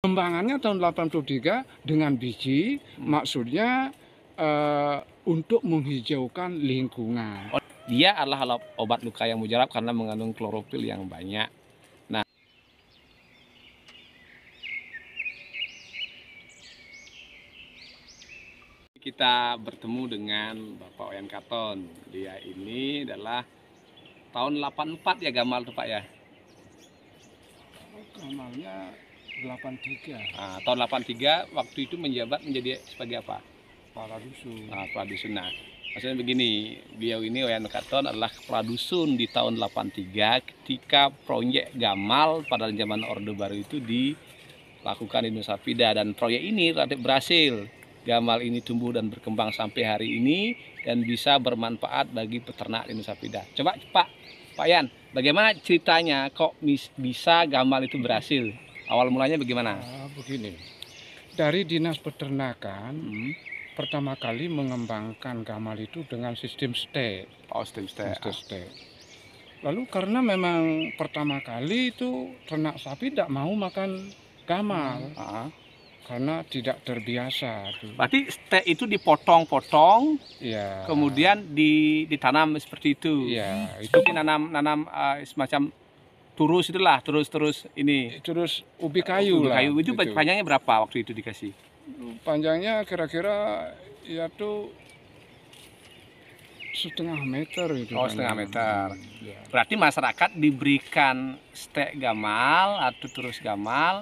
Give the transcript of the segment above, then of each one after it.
Pengembangannya tahun 83 dengan biji, maksudnya untuk menghijaukan lingkungan. Dia adalah obat luka yang mujarab karena mengandung klorofil yang banyak. Nah, kita bertemu dengan Bapak Wayan Katon. Dia ini adalah tahun 84 ya gamal tuh Pak ya. Gamalnya 83. Nah, tahun 83 waktu itu menjabat menjadi sebagai apa? Pradusun. Nah, pradusun. Nah, maksudnya begini, beliau ini Wayan Katon adalah pradusun di tahun 83 ketika proyek gamal pada zaman Orde Baru itu dilakukan di Nusa Pida, dan proyek ini relatif berhasil. Gamal ini tumbuh dan berkembang sampai hari ini dan bisa bermanfaat bagi peternak di Nusa Pida. Coba Pak Yan, bagaimana ceritanya kok bisa gamal itu berhasil? Awal mulanya bagaimana? Begini, dari Dinas Peternakan pertama kali mengembangkan gamal itu dengan sistem stek. Oh, sistem stek. Lalu karena memang pertama kali itu ternak sapi tidak mau makan gamal. Karena tidak terbiasa. Berarti stek itu dipotong-potong, ya, kemudian ditanam seperti itu. Ya, itu nanam semacam turus itulah, terus ini. Terus ubi kayu lah. Kayu itu panjangnya berapa waktu itu dikasih? Panjangnya kira-kira ya tuh 1,5 meter itu. Oh, 1,5 meter. Ya. Berarti masyarakat diberikan stek gamal atau terus gamal,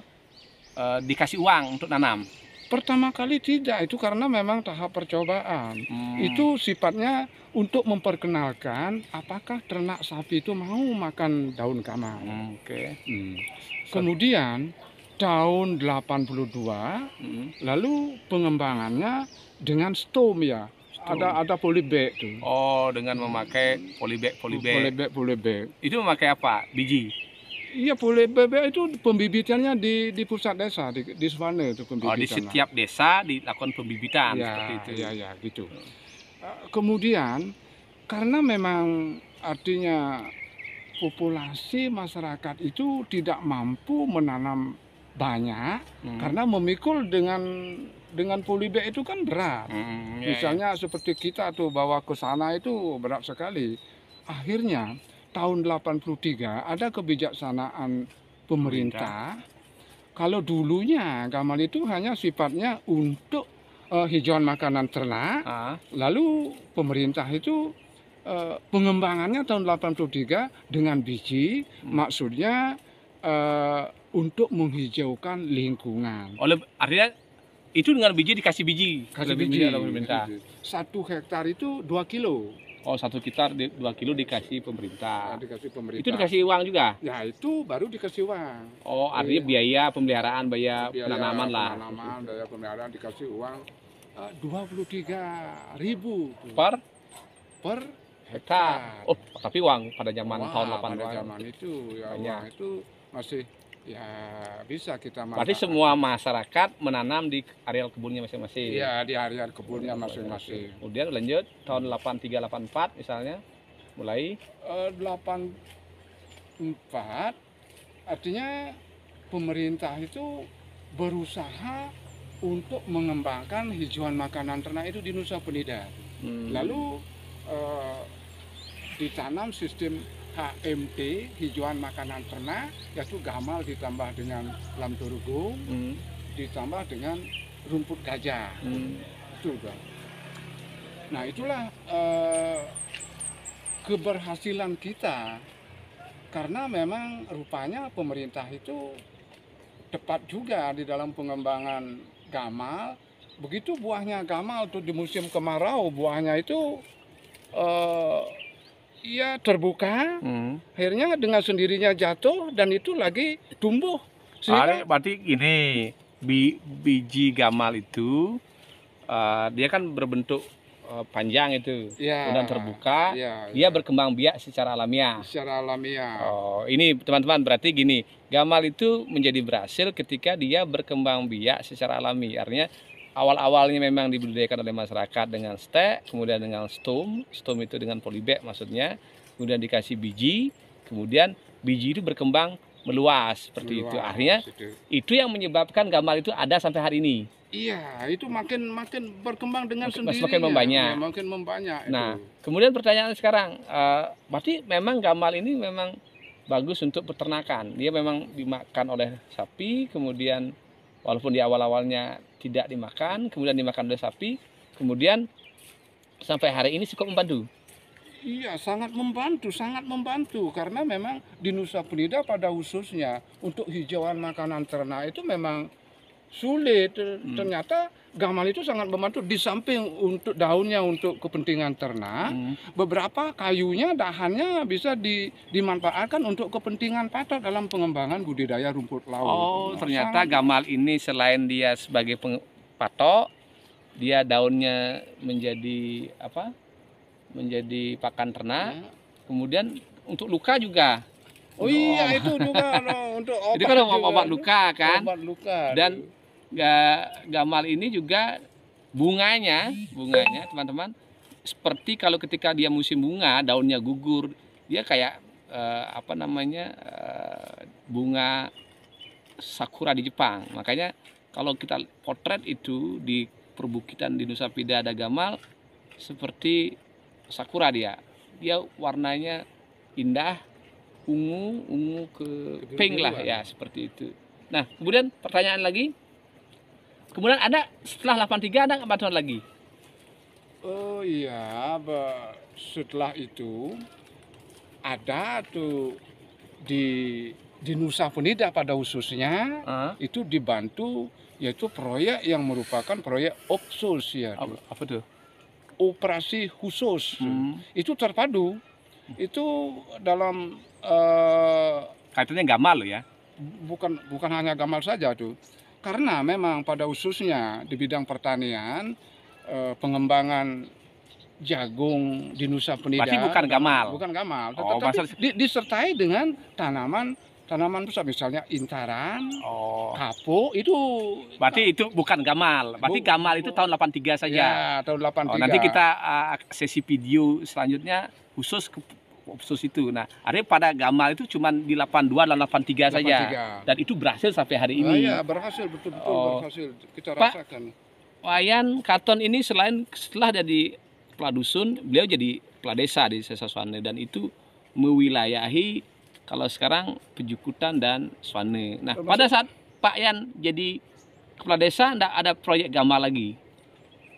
dikasih uang untuk nanam? Pertama kali tidak, itu karena memang tahap percobaan. Itu sifatnya untuk memperkenalkan apakah ternak sapi itu mau makan daun gamal. Kemudian tahun 82 lalu pengembangannya dengan stom ya. Ada polybag tuh. Oh, dengan memakai polybag. Polybag. Itu memakai apa? Biji? Iya, polybag itu pembibitannya di pusat desa, di Swane itu pembibitan. Oh, di setiap desa dilakukan pembibitan ya, seperti itu. Ya, gitu. Kemudian karena memang artinya populasi masyarakat itu tidak mampu menanam banyak karena memikul dengan polybag itu kan berat. Misalnya seperti kita tuh bawa ke sana itu berat sekali. Akhirnya tahun 83 ada kebijaksanaan pemerintah. Kalau dulunya gamal itu hanya sifatnya untuk hijauan makanan ternak, lalu pemerintah itu pengembangannya tahun 83 dengan biji, maksudnya untuk menghijaukan lingkungan. Artinya itu dengan biji dikasih biji? Kasih biji. 1 hektar itu 2 kilo. Oh, 1 hektar 2 kilo dikasih pemerintah. Itu dikasih uang juga? Ya, itu baru dikasih uang. Oh, artinya biaya pemeliharaan, biaya penanaman lah. Biaya pemeliharaan dikasih uang 23.000 per hektar. Oh, tapi uang pada zaman tahun 80-an. Pada zaman itu ya uang itu masih ya bisa kita makan. Berarti semua masyarakat menanam di areal kebunnya masing-masing? Iya, di areal kebunnya masing-masing. Kemudian lanjut tahun 83-84 misalnya mulai 84 artinya pemerintah itu berusaha untuk mengembangkan hijauan makanan ternak itu di Nusa Penida. Lalu ditanam sistem HMT, hijauan makanan ternak, yaitu gamal ditambah dengan lam turgung, ditambah dengan rumput gajah. Itu udah. Nah, itulah keberhasilan kita, karena memang rupanya pemerintah itu tepat juga di dalam pengembangan gamal. Begitu buahnya gamal tuh di musim kemarau, buahnya itu ya terbuka, akhirnya dengan sendirinya jatuh dan itu lagi tumbuh. Berarti gini, biji gamal itu dia kan berbentuk panjang itu, kemudian terbuka, dia berkembang biak secara alamiah. Oh, ini teman-teman berarti gini, gamal itu menjadi berhasil ketika dia berkembang biak secara alami. Artinya awal-awalnya memang dibudidayakan oleh masyarakat dengan stek, kemudian dengan stom itu dengan polybag maksudnya, kemudian dikasih biji, kemudian biji itu berkembang meluas seperti itu. Meluas, Akhirnya itu yang menyebabkan gamal itu ada sampai hari ini. Iya, itu makin berkembang dengan sendirinya. Makin membanyak. Ya, makin membanyak. Nah, itu. kemudian pertanyaan sekarang, berarti memang gamal ini memang bagus untuk peternakan. Dia memang dimakan oleh sapi, kemudian walaupun di awal-awalnya tidak dimakan, kemudian dimakan oleh sapi, kemudian sampai hari ini cukup membantu. Iya, sangat membantu karena memang di Nusa Penida pada khususnya untuk hijauan makanan ternak itu memang sulit. Ternyata gamal itu sangat membantu di samping untuk daunnya untuk kepentingan ternak, beberapa kayunya, dahannya bisa dimanfaatkan untuk kepentingan patok dalam pengembangan budidaya rumput laut. Oh, ternyata gamal ini selain dia sebagai patok, dia daunnya menjadi apa? Menjadi pakan ternak. Kemudian untuk luka juga. Oh iya, itu juga untuk obat. Itu kan obat luka kan? Obat luka. Dan gamal ini juga bunganya teman-teman, seperti kalau ketika dia musim bunga daunnya gugur, dia kayak bunga sakura di Jepang. Makanya kalau kita potret itu di perbukitan di Nusa Penida ada gamal seperti sakura, dia warnanya indah, ungu ke pink lah ya, seperti itu. Nah, kemudian pertanyaan lagi, kemudian ada setelah 83 ada bantuan lagi? Oh iya, setelah itu ada tuh di Nusa Penida pada khususnya itu dibantu, yaitu proyek yang merupakan proyek OPSUS ya. Apa tuh? Operasi khusus. Itu terpadu. Itu dalam kaitannya gamal loh ya. Bukan hanya gamal saja tuh. Karena memang pada khususnya di bidang pertanian, pengembangan jagung di Nusa Penida. Berarti bukan gamal. Bukan gamal, tetapi disertai dengan tanaman besar, misalnya intaran, kapuk, itu. Berarti itu bukan gamal. Berarti gamal itu tahun 83 saja. Ya, tahun 83. Nanti kita sesi video selanjutnya khusus itu. Nah, artinya pada gamal itu cuma di 82 dan 83 saja. Dan itu berhasil sampai hari ini. Iya, berhasil, betul-betul berhasil. Kita rasakan. Wayan Katon ini setelah jadi kepala dusun, beliau jadi kepala desa di Sesa Swane, dan itu mewilayahi kalau sekarang Pejukutan dan Swane. Nah, pada saat Pak Yan jadi kepala desa, enggak ada proyek gamal lagi?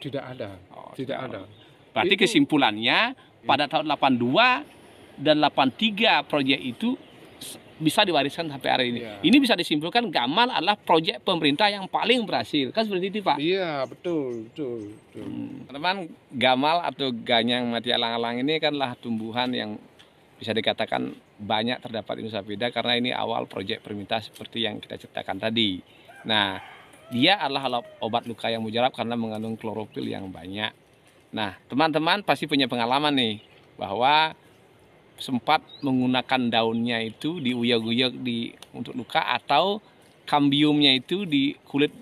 Tidak ada. Tidak ada. Berarti kesimpulannya pada tahun 82 dan 83 proyek itu bisa diwariskan sampai hari ini. Ya. Ini bisa disimpulkan gamal adalah proyek pemerintah yang paling berhasil. Kan seperti itu, Pak? Iya, betul. Teman-teman, gamal atau ganyang mati alang-alang ini kanlah tumbuhan yang bisa dikatakan banyak terdapat di Nusa Penida karena ini awal proyek pemerintah seperti yang kita ceritakan tadi. Nah, dia adalah obat luka yang mujarab karena mengandung klorofil yang banyak. Nah, teman-teman pasti punya pengalaman nih bahwa sempat menggunakan daunnya itu diuyag-uyag untuk luka, atau kambiumnya itu di kulit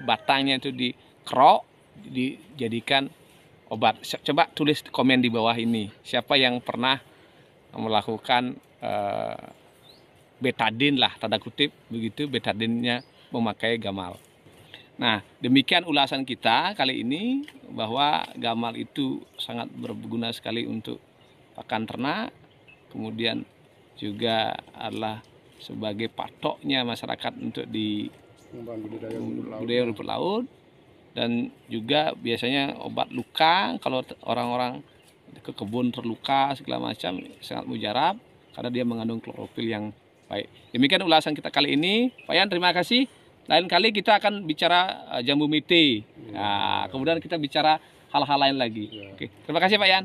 batangnya itu dikerok dijadikan obat. Coba tulis komen di bawah ini siapa yang pernah melakukan betadin lah, tanda kutip begitu, betadinnya memakai gamal. Nah, demikian ulasan kita kali ini bahwa gamal itu sangat berguna sekali untuk pakan ternak, kemudian juga adalah sebagai patoknya masyarakat untuk di budidaya rumput laut, dan juga biasanya obat luka kalau orang-orang ke kebun terluka segala macam, sangat mujarab karena dia mengandung klorofil yang baik. Demikian ulasan kita kali ini, Pak Yan, terima kasih. Lain kali kita akan bicara jambu mete. Nah, kemudian kita bicara hal-hal lain lagi. Oke, terima kasih Pak Yan.